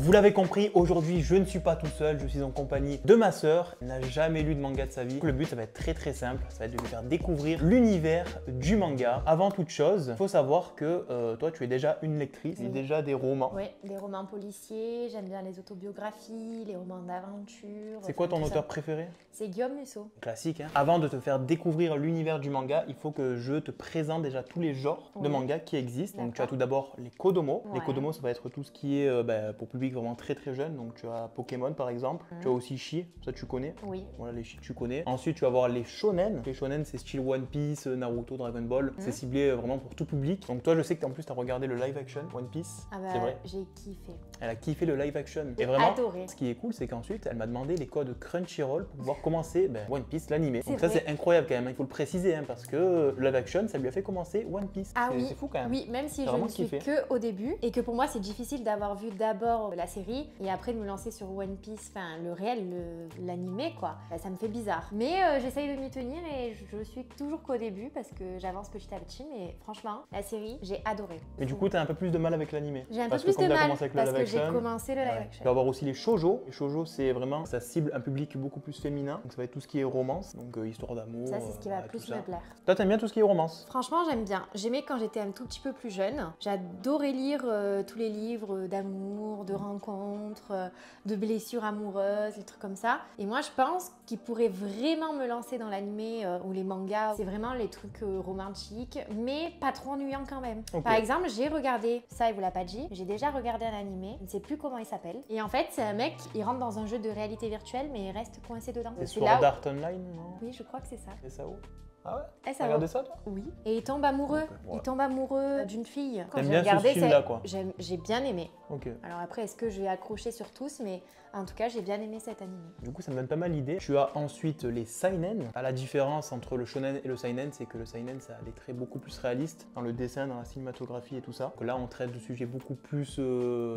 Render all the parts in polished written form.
Vous l'avez compris, aujourd'hui je ne suis pas tout seul, je suis en compagnie de ma sœur. Elle n'a jamais lu de manga de sa vie. Le but ça va être très simple, ça va être de lui faire découvrir l'univers du manga. Avant toute chose, il faut savoir que toi tu es déjà une lectrice, et déjà des romans. Oui, des romans policiers, j'aime bien les autobiographies, les romans d'aventure. C'est quoi ton auteur préféré? C'est Guillaume Musso. Classique, hein. Avant de te faire découvrir l'univers du manga, il faut que je te présente déjà tous les genres de manga qui existent. Donc tu as tout d'abord les Kodomo. Les Kodomo, ça va être tout ce qui est pour public vraiment très jeune. Donc tu as Pokémon par exemple. Tu as aussi Chi, ça tu connais. Oui. Voilà, les Chi tu connais. Ensuite tu vas avoir les shonen. Les shonen c'est style One Piece, Naruto, Dragon Ball. C'est ciblé vraiment pour tout public. Donc toi je sais que en plus tu as regardé le live action One Piece. Ah bah, c'est vrai. j'ai kiffé. Elle a kiffé le live action. Et vraiment, adoré. Ce qui est cool, c'est qu'ensuite, elle m'a demandé les codes Crunchyroll pour pouvoir commencer One Piece, l'animé. Donc ça, c'est incroyable quand même, il faut le préciser, hein, parce que le live action, ça lui a fait commencer One Piece. Ah oui, c'est fou quand même. Oui, même si je ne suis que au début, et que pour moi, c'est difficile d'avoir vu d'abord la série, et après de me lancer sur One Piece, enfin le réel, l'animé, quoi. Bah, ça me fait bizarre. Mais j'essaye de m'y tenir, et je suis toujours qu'au début, parce que j'avance petit à petit, mais franchement, la série, j'ai adoré. Mais du coup, tu as un peu plus de mal avec l'animé. J'ai un peu plus de mal, parce que j'ai commencé le live action. Tu vas avoir aussi les shoujo. Les shoujo, c'est vraiment, ça cible un public beaucoup plus féminin. Donc ça va être tout ce qui est romance, donc histoire d'amour. Ça, c'est ce qui va plus me plaire. Toi, t'aimes bien tout ce qui est romance? Franchement, j'aime bien. J'aimais quand j'étais un tout petit peu plus jeune. J'adorais lire tous les livres d'amour, de rencontres, de blessures amoureuses, des trucs comme ça. Et moi, je pense qu'il pourrait vraiment me lancer dans l'animé ou les mangas. C'est vraiment les trucs romantiques, mais pas trop ennuyants quand même. Okay. Par exemple, j'ai regardé, ça il vous l'a pas dit, j'ai déjà regardé un animé, je ne sais plus comment il s'appelle. Et en fait, c'est un mec, il rentre dans un jeu de réalité virtuelle, mais il reste coincé dedans. C'est Sword Art Online, non? Oui, je crois que c'est ça. C'est ça où? Ah ouais? T'as regardé ça toi? Oui. Et il tombe amoureux. Okay, il tombe amoureux d'une fille. Quand j'ai regardé, ce style-là, quoi. J'ai bien aimé. Ok. Alors après, est-ce que je vais accrocher sur tous? Mais en tout cas, j'ai bien aimé cet animé. Du coup, ça me donne pas mal l'idée. Tu as ensuite les seinen. La différence entre le shonen et le seinen, c'est que le seinen, ça a des traits beaucoup plus réalistes dans le dessin, dans la cinématographie et tout ça. Que là, on traite de sujets beaucoup plus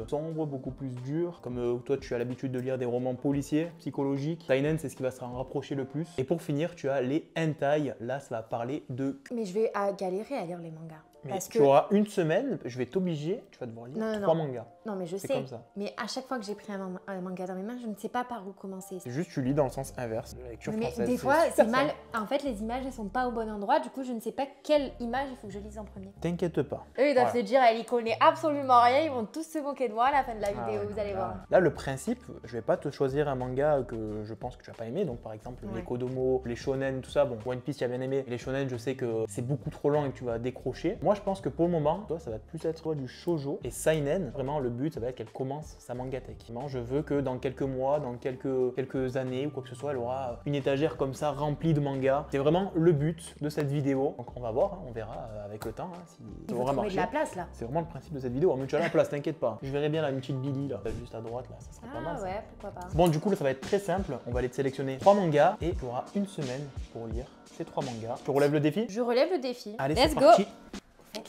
sombres, beaucoup plus durs. Comme toi, tu as l'habitude de lire des romans policiers, psychologiques. Seinen, c'est ce qui va se rapprocher le plus. Et pour finir, tu as les hentai. Là, ça va parler de... Mais je vais galérer à lire les mangas. Parce que tu auras une semaine, je vais t'obliger, tu vas devoir lire 3 mangas. Non, mais je sais. Comme ça. Mais à chaque fois que j'ai pris un manga dans mes mains, je ne sais pas par où commencer. C'est juste tu lis dans le sens inverse de la lecture française. Mais des fois, c'est mal. En fait, les images ne sont pas au bon endroit. Du coup, je ne sais pas quelle image il faut que je lise en premier. T'inquiète pas. Eux, ils doivent se dire, elle y connaît absolument rien. Ils vont tous se moquer de moi à la fin de la vidéo. Vous allez voir. Là, le principe, je vais pas te choisir un manga que je pense que tu vas pas aimer. Donc, par exemple, les Kodomo, les shonen, tout ça. Bon, One Piece, tu as bien aimé. Les shonen, je sais que c'est beaucoup trop long et que tu vas décrocher. Moi, je pense que pour le moment, toi, ça va plus être du shoujo et seinen. Vraiment, le but, ça va être qu'elle commence sa mangatech. Je veux que dans quelques mois, dans quelques années ou quoi que ce soit, elle aura une étagère comme ça remplie de mangas. C'est vraiment le but de cette vidéo. Donc, on va voir, hein, on verra avec le temps si ça aura marché. De la place là. C'est vraiment le principe de cette vidéo. Mais tu as la place, t'inquiète pas. Je verrai bien là, une petite Billy là, juste à droite là, ça serait pas mal. Ah ouais, pourquoi pas. Bon, du coup, là, ça va être très simple. On va aller te sélectionner 3 mangas et tu auras une semaine pour lire ces 3 mangas. Tu relèves le défi? Je relève le défi. Allez, let's c'est go. Parti.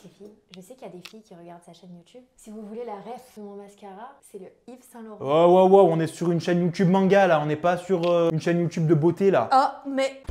Les filles, je sais qu'il y a des filles qui regardent sa chaîne YouTube. Si vous voulez la ref de mon mascara, c'est le Yves Saint Laurent. Ouais, on est sur une chaîne YouTube manga là, on n'est pas sur une chaîne YouTube de beauté là. Oh, mais...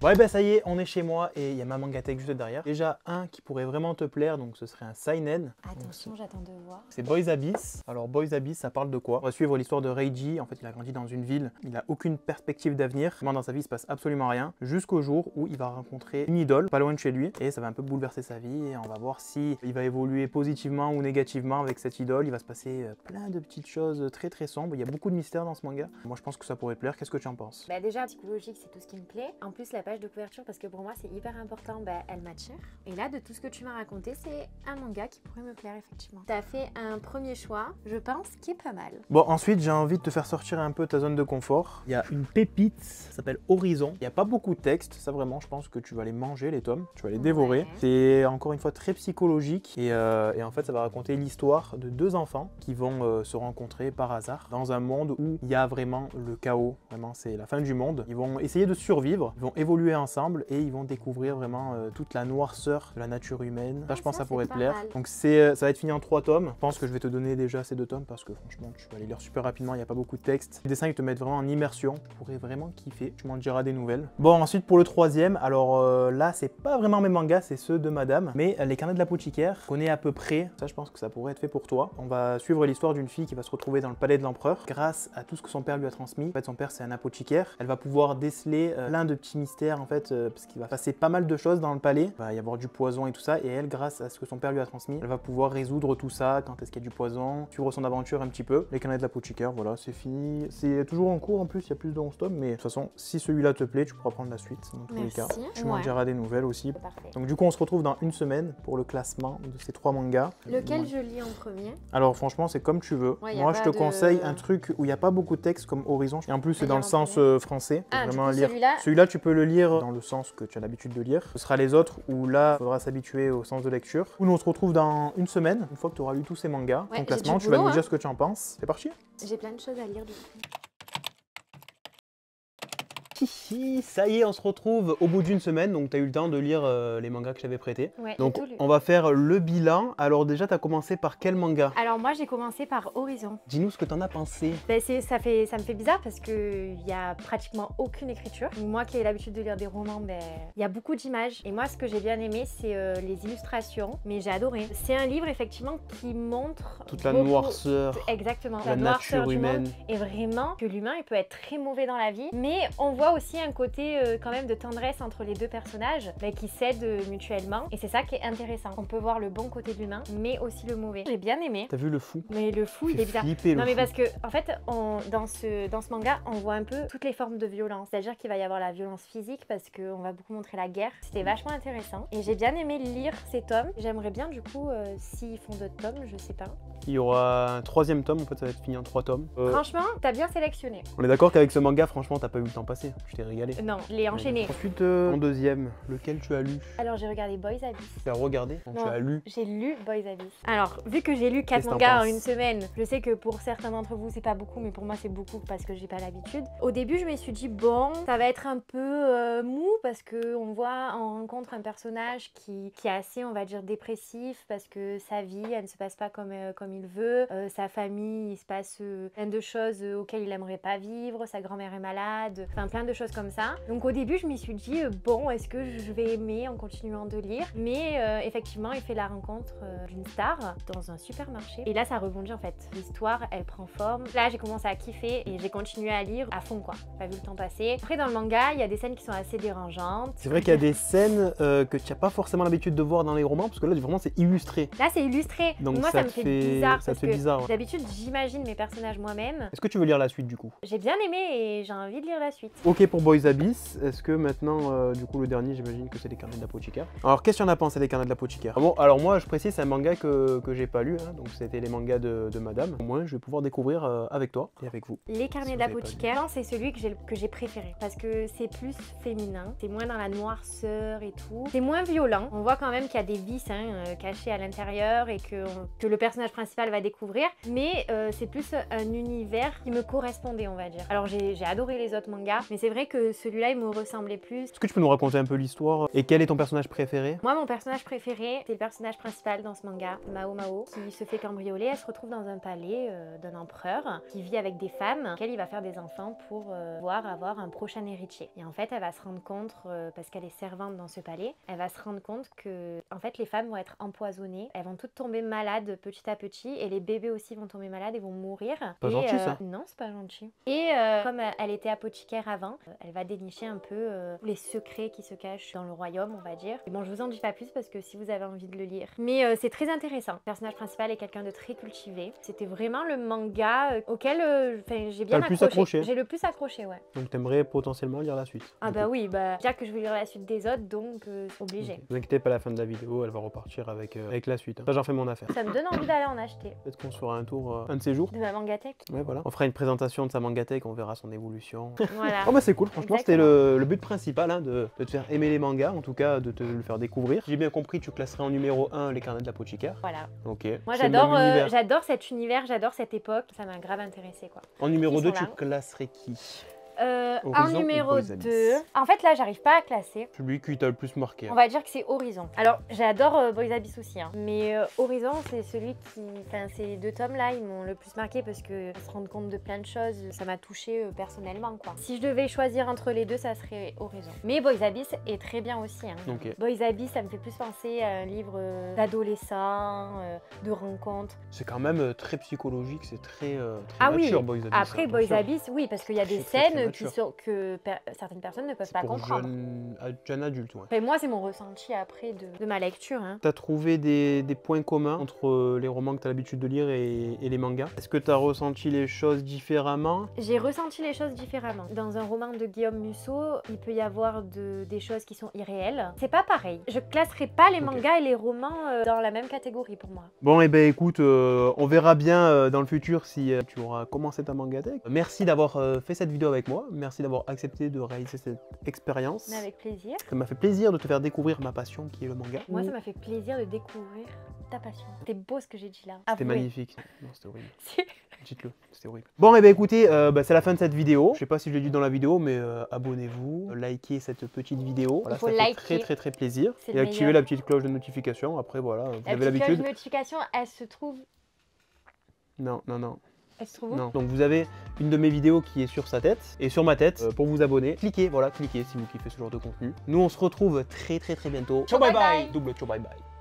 Ouais, ben ça y est, on est chez moi et il y a ma mangatech juste derrière. Déjà, un qui pourrait vraiment te plaire, donc ce serait un seinen. Attention, j'attends de voir. C'est Boys Abyss. Alors, Boys Abyss, ça parle de quoi? On va suivre l'histoire de Reiji. En fait, il a grandi dans une ville, il n'a aucune perspective d'avenir. Vraiment, dans sa vie, il se passe absolument rien. Jusqu'au jour où il va rencontrer une idole, pas loin de chez lui, et ça va un peu bouleverser sa vie. Et on va voir si il va évoluer positivement ou négativement avec cette idole. Il va se passer plein de petites choses très sombres. Il y a beaucoup de mystères dans ce manga. Moi, je pense que ça pourrait te plaire. Qu'est-ce que tu en penses? Bah déjà, psychologique, c'est tout ce qui me plaît. En plus, la page de couverture, parce que pour moi, c'est hyper important, elle m'attire. Et là, de tout ce que tu m'as raconté, c'est un manga qui pourrait me plaire, effectivement. Tu as fait un premier choix, je pense, qui est pas mal. Bon, ensuite, j'ai envie de te faire sortir un peu ta zone de confort. Il y a une pépite, ça s'appelle Horizon. Il n'y a pas beaucoup de texte, ça vraiment, je pense que tu vas les manger, les tomes. Tu vas les dévorer. C'est encore une fois très psychologique. Et en fait, ça va raconter l'histoire de 2 enfants qui vont se rencontrer par hasard dans un monde où il y a vraiment le chaos. Vraiment, c'est la fin du monde. Ils vont essayer de survivre, ils vont évoluer évoluer ensemble et ils vont découvrir vraiment toute la noirceur de la nature humaine. Ça, je pense que ça pourrait te plaire. Donc ça va être fini en 3 tomes. Je pense que je vais te donner déjà ces 2 tomes parce que franchement, tu vas les lire super rapidement, il n'y a pas beaucoup de texte. Les dessins, ils te mettent vraiment en immersion. Tu pourrais vraiment kiffer. Tu m'en diras des nouvelles. Bon, ensuite pour le 3e, alors là, c'est pas vraiment mes mangas, c'est ceux de Madame, mais les carnets de l'apothicaire, je connais à peu près. Ça, je pense que ça pourrait être fait pour toi. On va suivre l'histoire d'une fille qui va se retrouver dans le palais de l'empereur grâce à tout ce que son père lui a transmis. En fait, son père, c'est un apothicaire. Elle va pouvoir déceler plein de petits mystères, en fait, parce qu'il va passer pas mal de choses dans le palais. Il va y avoir du poison et tout ça, et elle, grâce à ce que son père lui a transmis, elle va pouvoir résoudre tout ça, quand est-ce qu'il y a du poison, suivre son aventure un petit peu. Les carnets de l'apothicaire, voilà, c'est fini. C'est toujours en cours, en plus, il y a plus de 11 tomes, mais de toute façon, si celui-là te plaît, tu pourras prendre la suite, dans tous les cas. Tu m'en diras des nouvelles aussi. Parfait. Donc du coup, on se retrouve dans une semaine pour le classement de ces 3 mangas. Lequel je lis en premier? Alors franchement, c'est comme tu veux. Moi, je te conseille un truc où il n'y a pas beaucoup de texte comme Horizon. Et en plus, c'est dans le sens français. Vraiment lire. Celui-là, tu peux le lire dans le sens que tu as l'habitude de lire. Ce sera les autres où là, il faudra s'habituer au sens de lecture. Nous, on se retrouve dans une semaine, une fois que tu auras lu tous ces mangas. Ton classement, tu vas nous dire ce que tu en penses. C'est parti? J'ai plein de choses à lire du coup. Ça y est, on se retrouve au bout d'une semaine, donc tu as eu le temps de lire les mangas que je t'avais prêtés. Ouais, donc on va faire le bilan. Alors déjà, tu as commencé par quel manga? Alors moi, j'ai commencé par Horizon. Dis-nous ce que tu en as pensé. Ben, ça me fait bizarre parce qu'il n'y a pratiquement aucune écriture. Moi qui ai l'habitude de lire des romans, ben, il y a beaucoup d'images. Et moi, ce que j'ai bien aimé, c'est les illustrations, mais j'ai adoré. C'est un livre effectivement qui montre toute la noirceur. Exactement. La nature humaine. Et vraiment que l'humain, il peut être très mauvais dans la vie, mais on voit aussi un côté quand même de tendresse entre les deux personnages qui s'aident mutuellement, et c'est ça qui est intéressant. On peut voir le bon côté de l'humain mais aussi le mauvais. J'ai bien aimé. T'as vu le fou? Mais le fou, il est bizarre. Non mais parce que en fait dans ce manga on voit un peu toutes les formes de violence, c'est-à-dire qu'il va y avoir la violence physique parce qu'on va beaucoup montrer la guerre. C'était vachement intéressant et j'ai bien aimé lire ces tomes. J'aimerais bien du coup s'ils font d'autres tomes, je sais pas. Il y aura un 3e tome, en fait ça va être fini en 3 tomes. Franchement, t'as bien sélectionné. On est d'accord qu'avec ce manga, franchement, t'as pas eu le temps passé. Tu t'es régalé. Non, je l'ai enchaîné. Ensuite, en 2e, lequel tu as lu? Alors j'ai regardé Boys Abyss. Tu as regardé? Donc, tu as lu? J'ai lu Boys Abyss. Alors, vu que j'ai lu 4 mangas en une semaine, je sais que pour certains d'entre vous c'est pas beaucoup, mais pour moi c'est beaucoup parce que j'ai pas l'habitude. Au début, je me suis dit bon, ça va être un peu mou parce que on rencontre un personnage qui est assez, on va dire, dépressif parce que sa vie, elle ne se passe pas comme il veut. Sa famille, il se passe plein de choses auxquelles il aimerait pas vivre, sa grand-mère est malade, enfin plein de choses comme ça. Donc au début je m'y suis dit bon, est-ce que je vais aimer en continuant de lire, mais effectivement il fait la rencontre d'une star dans un supermarché et là ça rebondit en fait. L'histoire elle prend forme. Là j'ai commencé à kiffer et j'ai continué à lire à fond quoi, pas vu le temps passer. Après dans le manga il y a des scènes qui sont assez dérangeantes. C'est vrai qu'il y a des scènes que tu n'as pas forcément l'habitude de voir dans les romans parce que là vraiment c'est illustré. Là c'est illustré, donc moi ça me fait bizarre parce que bizarre. D'habitude, j'imagine mes personnages moi-même. Est-ce que tu veux lire la suite du coup? J'ai bien aimé et j'ai envie de lire la suite. Ok pour Boys Abyss. Est-ce que maintenant, du coup, le dernier, j'imagine que c'est les carnets de l'apothicaire. Alors, qu'est-ce qu'on a pensé des carnets de l'apothicaire? Bon, alors moi, je précise, c'est un manga que j'ai pas lu, hein, donc c'était les mangas de Madame. Au moins, je vais pouvoir découvrir avec toi et avec vous. Les carnets de l'apothicaire, c'est celui que j'ai préféré parce que c'est plus féminin, c'est moins dans la noirceur et tout. C'est moins violent. On voit quand même qu'il y a des vices cachés à l'intérieur et que le personnage principal va découvrir, mais c'est plus un univers qui me correspondait, on va dire. Alors j'ai adoré les autres mangas, mais c'est vrai que celui-là il me ressemblait plus. Est-ce que tu peux nous raconter un peu l'histoire et quel est ton personnage préféré? Moi mon personnage préféré c'est le personnage principal dans ce manga, Mao Mao, qui se fait cambrioler. Elle se retrouve dans un palais d'un empereur qui vit avec des femmes auxquelles il va faire des enfants pour pouvoir avoir un prochain héritier. Et en fait elle va se rendre compte, parce qu'elle est servante dans ce palais, elle va se rendre compte que en fait les femmes vont être empoisonnées, elles vont toutes tomber malades petit à petit et les bébés aussi vont tomber malades et vont mourir. Pas gentil ça? Non, c'est pas gentil. Et comme elle était apothicaire avant, elle va dénicher un peu les secrets qui se cachent dans le royaume, on va dire. Et bon, je vous en dis pas plus parce que si vous avez envie de le lire. Mais c'est très intéressant. Le personnage principal est quelqu'un de très cultivé. C'était vraiment le manga auquel j'ai bien accroché. J'ai le plus accroché, ouais. Donc t'aimerais potentiellement lire la suite? Ah bah oui, bah déjà que je veux lire la suite des autres, donc obligé. Okay. Vous inquiétez pas, à la fin de la vidéo, elle va repartir avec la suite. Hein. Ça, j'en fais mon affaire. Ça me donne envie d'aller en acheter. Peut-être qu'on se fera un tour un de ces jours. De ma mangathèque. Ouais, voilà. On fera une présentation de sa mangathèque, on verra son évolution. Voilà. Oh bah c'est cool, franchement c'était le but principal, hein, de te faire aimer les mangas, en tout cas de te le faire découvrir. J'ai bien compris, tu classerais en numéro 1 les carnets de l'apothicaire. Voilà. Ok. Moi j'adore cet univers, j'adore cette époque, ça m'a grave intéressé quoi. En numéro 2 tu classerais qui? En Horizon ou numéro Boys 2, Abyss? en fait là j'arrive pas à classer. Celui qui t'a le plus marqué. On va dire que c'est Horizon. Alors j'adore Boys Abyss aussi, hein. Mais Horizon c'est celui qui... Enfin ces 2 tomes là ils m'ont le plus marqué parce que se rendre compte de plein de choses, ça m'a touché personnellement quoi. Si je devais choisir entre les deux ça serait Horizon. Mais Boys Abyss est très bien aussi, hein. Ok. Boys Abyss ça me fait plus penser à un livre d'adolescent, de rencontres. C'est quand même très psychologique, c'est très, Ah mature, oui, Boys Abyss. après hein, Boys attention. Abyss, oui, parce qu'il y a des Très, très, très scènes qui mature. sont, que certaines personnes ne peuvent pas Pour comprendre. jeune adulte, ouais. Et moi, c'est mon ressenti après de ma lecture, hein. T'as trouvé des points communs entre les romans que t'as l'habitude de lire et les mangas? Est-ce que t'as ressenti les choses différemment? J'ai ressenti les choses différemment. Dans un roman de Guillaume Musso, il peut y avoir des choses qui sont irréelles. C'est pas pareil. Je classerai pas les mangas et les romans dans la même catégorie pour moi. Bon, et ben écoute, on verra bien dans le futur si tu auras commencé ta mangatech. Merci d'avoir fait cette vidéo avec moi. Merci d'avoir accepté de réaliser cette expérience. Mais avec plaisir. Ça m'a fait plaisir de te faire découvrir ma passion qui est le manga. Moi, ça m'a fait plaisir de découvrir ta passion. C'était beau ce que j'ai dit là. C'était Avouez. magnifique. Non, c'était horrible. Dites-le, c'était horrible. Bon, et ben écoutez, c'est la fin de cette vidéo. Je sais pas si je l'ai dit dans la vidéo, mais abonnez-vous, likez cette petite vidéo. Voilà, Il faut ça fait liker. très très plaisir. C'est Et le activez meilleur. la petite cloche de notification. Après, voilà, vous La avez petite cloche l'habitude. de notification, elle se trouve... Non, non, non. Elle se trouve où? Non. Donc vous avez une de mes vidéos qui est sur sa tête et sur ma tête pour vous abonner. Cliquez, voilà, cliquez si vous kiffez ce genre de contenu. Nous on se retrouve très très très bientôt. Ciao bye bye. Double ciao bye bye.